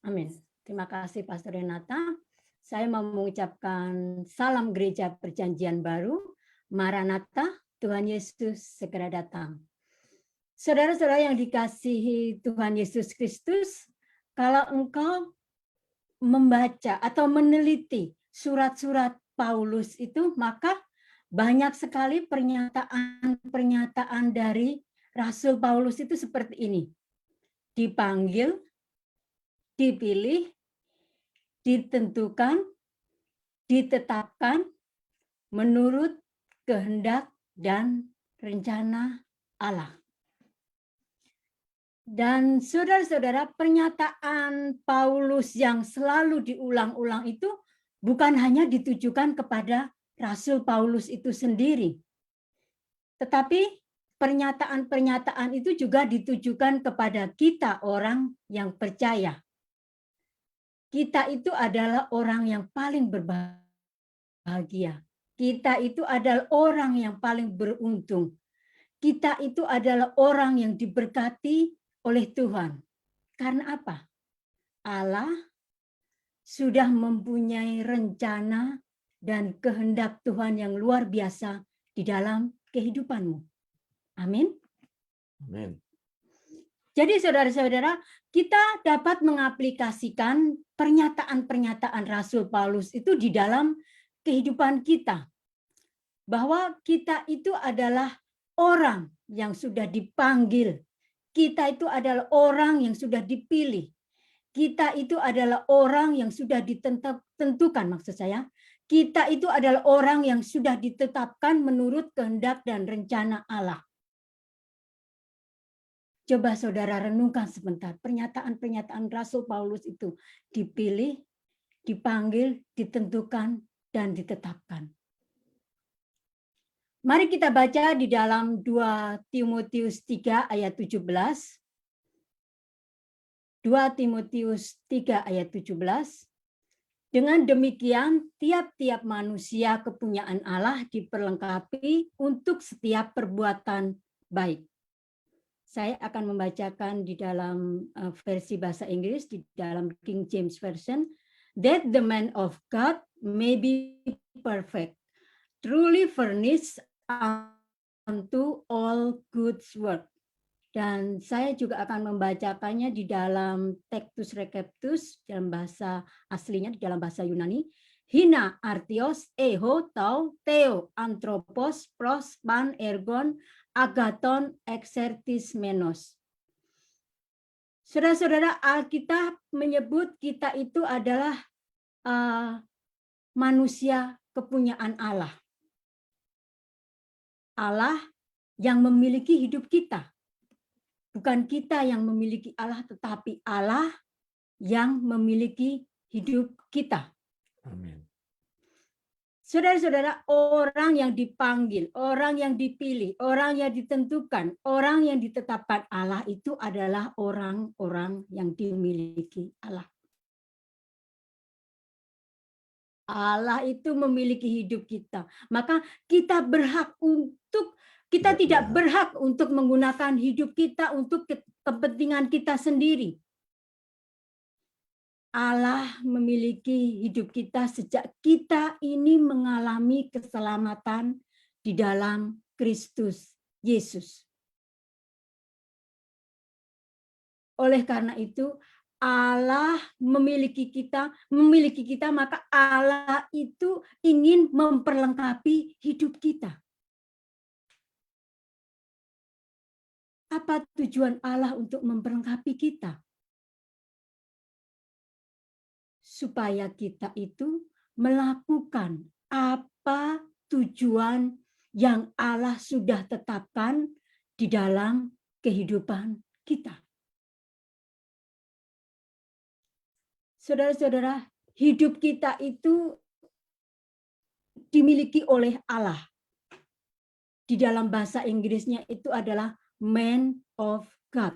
Amin. Terima kasih Pastor Renata. Saya mau mengucapkan salam gereja perjanjian baru. Maranatha, Tuhan Yesus segera datang. Saudara-saudara yang dikasihi Tuhan Yesus Kristus, kalau engkau membaca atau meneliti surat-surat Paulus itu, maka banyak sekali pernyataan-pernyataan dari Rasul Paulus itu seperti ini. Dipanggil, dipilih, ditentukan, ditetapkan menurut kehendak dan rencana Allah. Dan saudara-saudara, pernyataan Paulus yang selalu diulang-ulang itu bukan hanya ditujukan kepada Rasul Paulus itu sendiri, tetapi pernyataan-pernyataan itu juga ditujukan kepada kita orang yang percaya. Kita itu adalah orang yang paling berbahagia. Kita itu adalah orang yang paling beruntung. Kita itu adalah orang yang diberkati oleh Tuhan. Karena apa? Allah sudah mempunyai rencana dan kehendak Tuhan yang luar biasa di dalam kehidupanmu. Amin. Amin. Jadi saudara-saudara, kita dapat mengaplikasikan pernyataan-pernyataan Rasul Paulus itu di dalam kehidupan kita. Bahwa kita itu adalah orang yang sudah dipanggil. Kita itu adalah orang yang sudah dipilih. Kita itu adalah orang yang sudah ditentukan, maksud saya. Kita itu adalah orang yang sudah ditetapkan menurut kehendak dan rencana Allah. Coba saudara renungkan sebentar, pernyataan-pernyataan Rasul Paulus itu dipilih, dipanggil, ditentukan, dan ditetapkan. Mari kita baca di dalam 2 Timotius 3 ayat 17. 2 Timotius 3 ayat 17. Dengan demikian, tiap-tiap manusia kepunyaan Allah diperlengkapi untuk setiap perbuatan baik. Saya akan membacakan di dalam versi bahasa Inggris, di dalam King James Version. That the man of God may be perfect, truly furnished unto all good work. Dan saya juga akan membacakannya di dalam Textus Receptus, dalam bahasa aslinya, di dalam bahasa Yunani. Hina artios eho tau theo anthropos pros pan ergon agaton exertis menos. Saudara-saudara, Alkitab menyebut kita itu adalah manusia kepunyaan Allah. Allah yang memiliki hidup kita. Bukan kita yang memiliki Allah, tetapi Allah yang memiliki hidup kita. Amin. Saudara-saudara, orang yang dipanggil, orang yang dipilih, orang yang ditentukan, orang yang ditetapkan Allah itu adalah orang-orang yang dimiliki Allah. Allah itu memiliki hidup kita. Maka kita berhak untuk, kita tidak berhak untuk menggunakan hidup kita untuk kepentingan kita sendiri. Allah memiliki hidup kita sejak kita ini mengalami keselamatan di dalam Kristus Yesus. Oleh karena itu, Allah memiliki kita, maka Allah itu ingin memperlengkapi hidup kita. Apa tujuan Allah untuk memperlengkapi kita? Supaya kita itu melakukan apa tujuan yang Allah sudah tetapkan di dalam kehidupan kita. Saudara-saudara, hidup kita itu dimiliki oleh Allah. Di dalam bahasa Inggrisnya itu adalah man of God.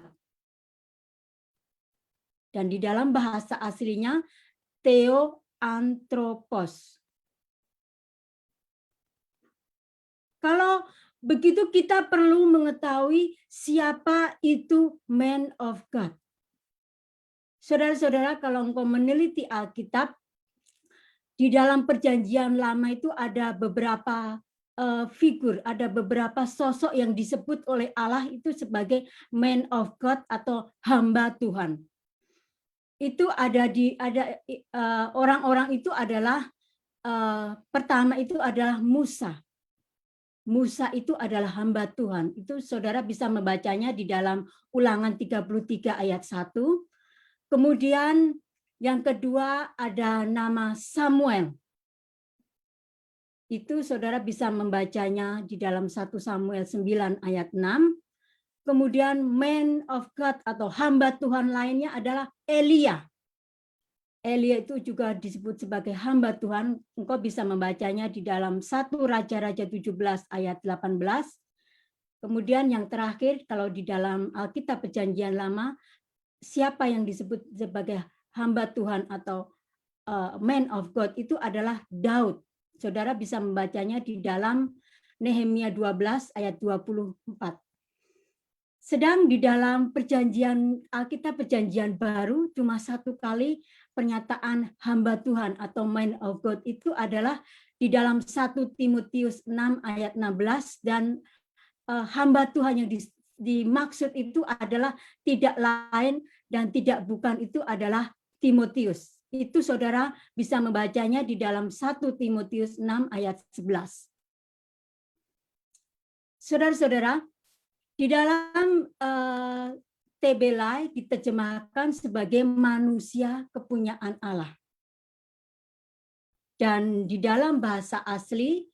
Dan di dalam bahasa aslinya theoanthropos. Kalau begitu kita perlu mengetahui siapa itu man of God. Saudara-saudara, kalau engkau meneliti Alkitab, di dalam Perjanjian Lama itu ada beberapa figur, ada beberapa sosok yang disebut oleh Allah itu sebagai man of God atau hamba Tuhan. Itu ada orang-orang itu adalah pertama itu adalah Musa. Musa itu adalah hamba Tuhan. Itu saudara bisa membacanya di dalam Ulangan 33 ayat 1. Kemudian yang kedua ada nama Samuel. Itu saudara bisa membacanya di dalam 1 Samuel 9 ayat 6. Kemudian man of God atau hamba Tuhan lainnya adalah Elia. Elia itu juga disebut sebagai hamba Tuhan. Engkau bisa membacanya di dalam 1 Raja-Raja 17 ayat 18. Kemudian yang terakhir, kalau di dalam Alkitab Perjanjian Lama, siapa yang disebut sebagai hamba Tuhan atau man of God itu adalah Daud. Saudara bisa membacanya di dalam Nehemia 12 ayat 24. Sedang di dalam Alkitab Perjanjian Baru cuma satu kali pernyataan hamba Tuhan atau man of God itu adalah di dalam 1 Timotius 6 ayat 16 dan hamba Tuhan yang dimaksud itu adalah tidak lain dan tidak bukan itu adalah Timotius. Itu saudara bisa membacanya di dalam 1 Timotius 6 ayat 11. Saudara-saudara, di dalam TB Lai diterjemahkan sebagai manusia kepunyaan Allah. Dan di dalam bahasa asli,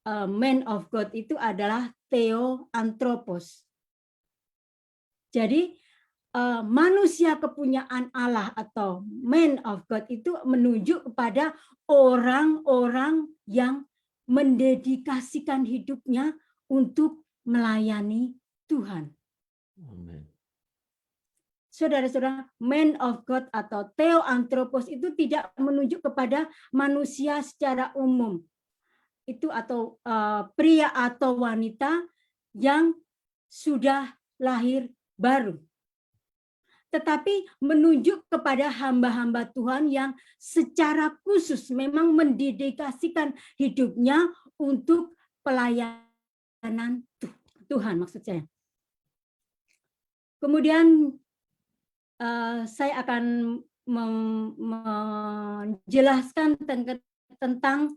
man of God itu adalah Theoanthropos. Jadi, manusia kepunyaan Allah atau man of God itu menunjuk kepada orang-orang yang mendedikasikan hidupnya untuk melayani Tuhan. Amin. Saudara-saudara, man of God atau Theoanthropos itu tidak menunjuk kepada manusia secara umum. Itu atau pria atau wanita yang sudah lahir baru. Tetapi menunjuk kepada hamba-hamba Tuhan yang secara khusus memang mendedikasikan hidupnya untuk pelayanan Tuhan, maksud saya. Kemudian saya akan menjelaskan tentang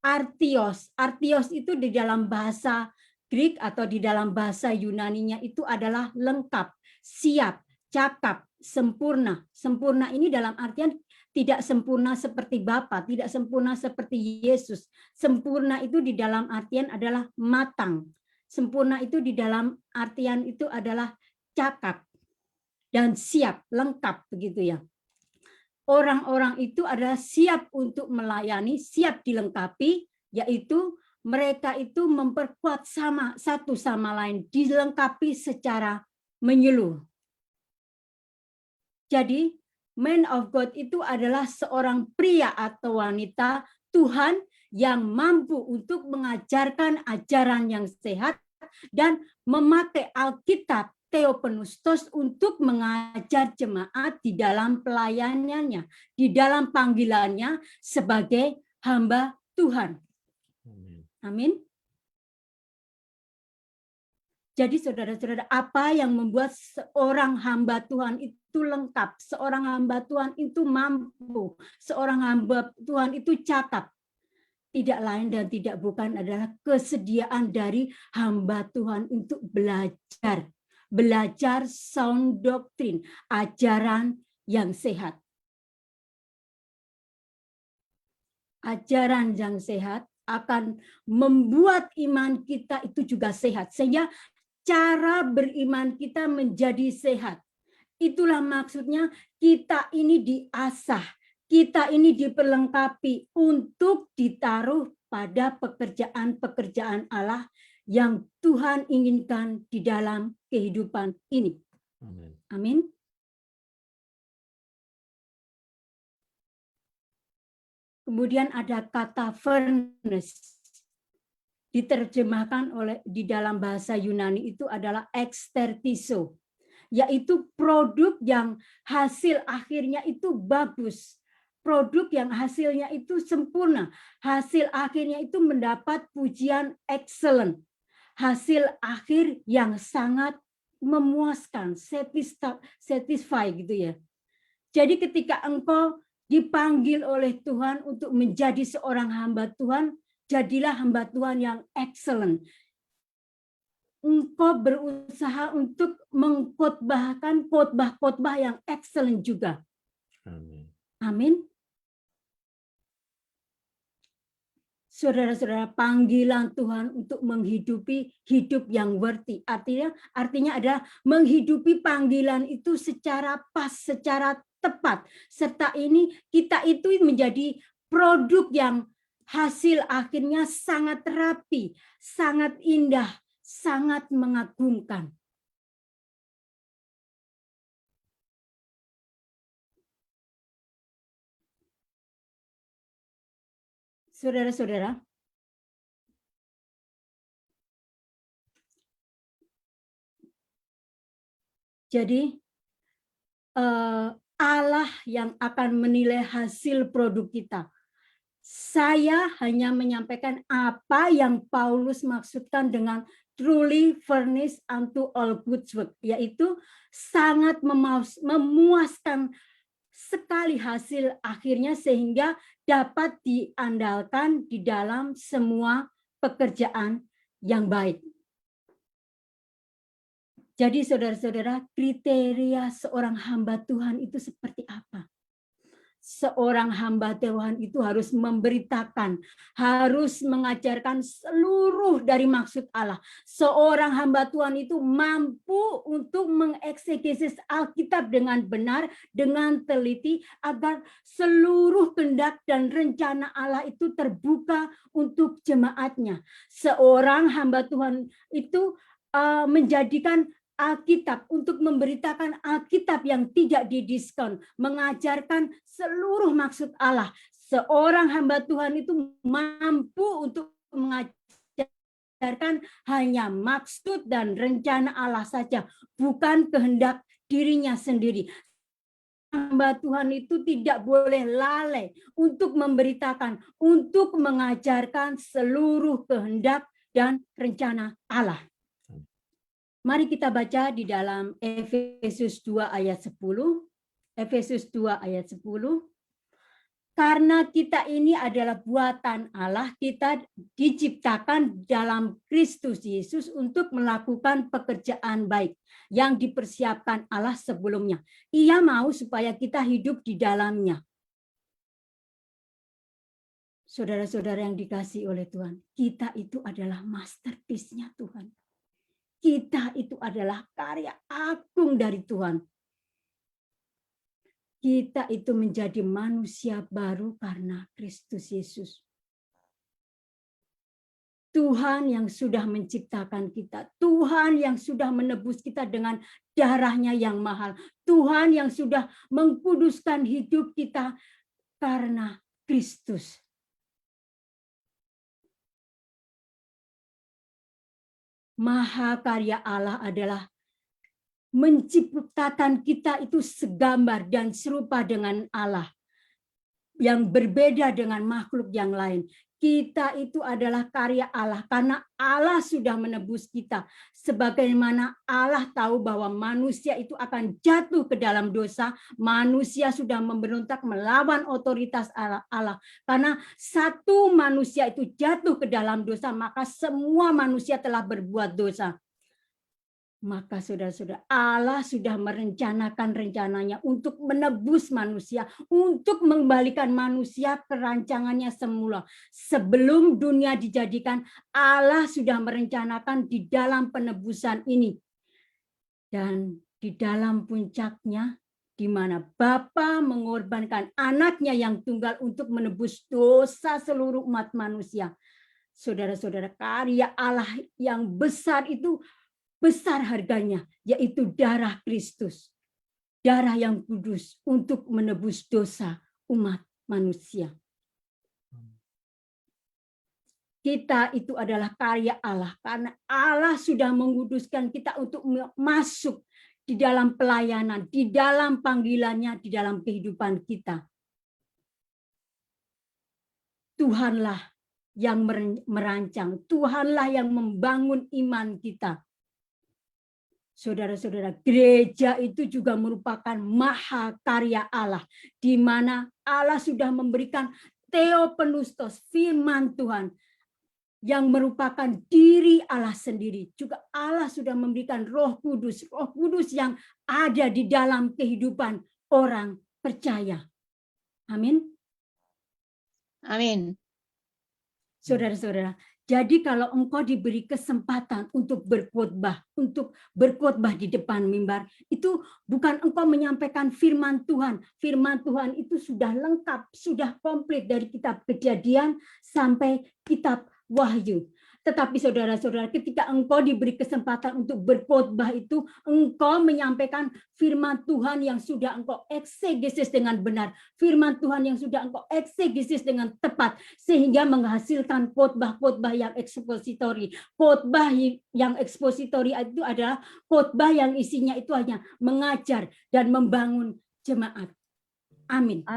artios. Artios itu di dalam bahasa Greek atau di dalam bahasa Yunaninya itu adalah lengkap, siap, cakap, sempurna. Sempurna ini dalam artian tidak sempurna seperti Bapa, tidak sempurna seperti Yesus. Sempurna itu di dalam artian adalah matang. Sempurna itu di dalam artian itu adalah cakap dan siap, lengkap begitu ya. Orang-orang itu adalah siap untuk melayani, siap dilengkapi, yaitu mereka itu memperkuat satu sama lain, dilengkapi secara menyeluruh. Jadi, man of God itu adalah seorang pria atau wanita Tuhan yang mampu untuk mengajarkan ajaran yang sehat dan memakai Alkitab Theopneustos untuk mengajar jemaat di dalam pelayanannya, di dalam panggilannya sebagai hamba Tuhan. Amin. Jadi saudara-saudara, apa yang membuat seorang hamba Tuhan itu lengkap, seorang hamba Tuhan itu mampu, seorang hamba Tuhan itu cakap? Tidak lain dan tidak bukan adalah kesediaan dari hamba Tuhan untuk belajar. Belajar sound doktrin, ajaran yang sehat. Ajaran yang sehat akan membuat iman kita itu juga sehat. Sehingga cara beriman kita menjadi sehat. Itulah maksudnya kita ini diasah, kita ini diperlengkapi untuk ditaruh pada pekerjaan-pekerjaan Allah yang Tuhan inginkan di dalam kehidupan ini. Amin. Amin. Kemudian ada kata furnace. Diterjemahkan di dalam bahasa Yunani itu adalah ekstertiso. yaitu produk yang hasil akhirnya itu bagus. Produk yang hasilnya itu sempurna. Hasil akhirnya itu mendapat pujian excellent. Hasil akhir yang sangat memuaskan, satisfy gitu ya. Jadi ketika engkau dipanggil oleh Tuhan untuk menjadi seorang hamba Tuhan, jadilah hamba Tuhan yang excellent. Engkau berusaha untuk mengkhotbahkan khotbah-khotbah yang excellent juga. Amin. Amin. Saudara-saudara, panggilan Tuhan untuk menghidupi hidup yang worthy. Artinya adalah menghidupi panggilan itu secara pas, secara tepat. Serta ini kita itu menjadi produk yang hasil akhirnya sangat rapi, sangat indah, sangat mengagumkan. Saudara-saudara, jadi Allah yang akan menilai hasil produk kita. Saya hanya menyampaikan apa yang Paulus maksudkan dengan truly furnished unto all good work, yaitu sangat memuaskan sekali hasil akhirnya sehingga dapat diandalkan di dalam semua pekerjaan yang baik. Jadi saudara-saudara, kriteria seorang hamba Tuhan itu seperti apa? Seorang hamba Tuhan itu harus memberitakan, harus mengajarkan seluruh dari maksud Allah. Seorang hamba Tuhan itu mampu untuk mengeksegesis Alkitab dengan benar, dengan teliti, agar seluruh kehendak dan rencana Allah itu terbuka untuk jemaatnya. Seorang hamba Tuhan itu menjadikan Alkitab untuk memberitakan Alkitab yang tidak didiskon, mengajarkan seluruh maksud Allah. Seorang hamba Tuhan itu mampu untuk mengajarkan hanya maksud dan rencana Allah saja, bukan kehendak dirinya sendiri. Hamba Tuhan itu tidak boleh lalai untuk memberitakan, untuk mengajarkan seluruh kehendak dan rencana Allah. Mari kita baca di dalam Efesus 2 ayat 10. Efesus 2 ayat 10. Karena kita ini adalah buatan Allah, kita diciptakan dalam Kristus Yesus untuk melakukan pekerjaan baik yang dipersiapkan Allah sebelumnya. Ia mau supaya kita hidup di dalamnya. Saudara-saudara yang dikasihi oleh Tuhan, kita itu adalah masterpiece-nya Tuhan. Kita itu adalah karya agung dari Tuhan. Kita itu menjadi manusia baru karena Kristus Yesus. Tuhan yang sudah menciptakan kita. Tuhan yang sudah menebus kita dengan darahnya yang mahal. Tuhan yang sudah mengkuduskan hidup kita karena Kristus. Mahakarya Allah adalah menciptakan kita itu segambar dan serupa dengan Allah, yang berbeda dengan makhluk yang lain. Kita itu adalah karya Allah karena Allah sudah menebus kita. Sebagaimana Allah tahu bahwa manusia itu akan jatuh ke dalam dosa, manusia sudah memberontak melawan otoritas Allah. Karena satu manusia itu jatuh ke dalam dosa, maka semua manusia telah berbuat dosa. Maka saudara-saudara, Allah sudah merencanakan rencananya untuk menebus manusia, untuk mengembalikan manusia ke rancangannya semula. Sebelum dunia dijadikan, Allah sudah merencanakan di dalam penebusan ini. Dan di dalam puncaknya, di mana Bapa mengorbankan anaknya yang tunggal untuk menebus dosa seluruh umat manusia. Saudara-saudara, karya Allah yang besar itu besar harganya, yaitu darah Kristus. Darah yang kudus untuk menebus dosa umat manusia. Kita itu adalah karya Allah, karena Allah sudah menguduskan kita untuk masuk di dalam pelayanan, di dalam panggilannya, di dalam kehidupan kita. Tuhanlah yang merancang, Tuhanlah yang membangun iman kita. Saudara-saudara, gereja itu juga merupakan mahakarya Allah, di mana Allah sudah memberikan Theopneustos, firman Tuhan, yang merupakan diri Allah sendiri. Juga Allah sudah memberikan Roh Kudus yang ada di dalam kehidupan orang percaya. Amin. Amin. Saudara-saudara, jadi kalau engkau diberi kesempatan untuk berkhotbah di depan mimbar, itu bukan engkau menyampaikan firman Tuhan. Firman Tuhan itu sudah lengkap, sudah komplit dari kitab Kejadian sampai kitab Wahyu. Tetapi saudara-saudara, ketika engkau diberi kesempatan untuk berkhotbah itu, engkau menyampaikan firman Tuhan yang sudah engkau eksegesis dengan benar, firman Tuhan yang sudah engkau eksegesis dengan tepat, sehingga menghasilkan khotbah-khotbah yang ekspositori. Khotbah yang ekspositori itu adalah khotbah yang isinya itu hanya mengajar dan membangun jemaat. Amin.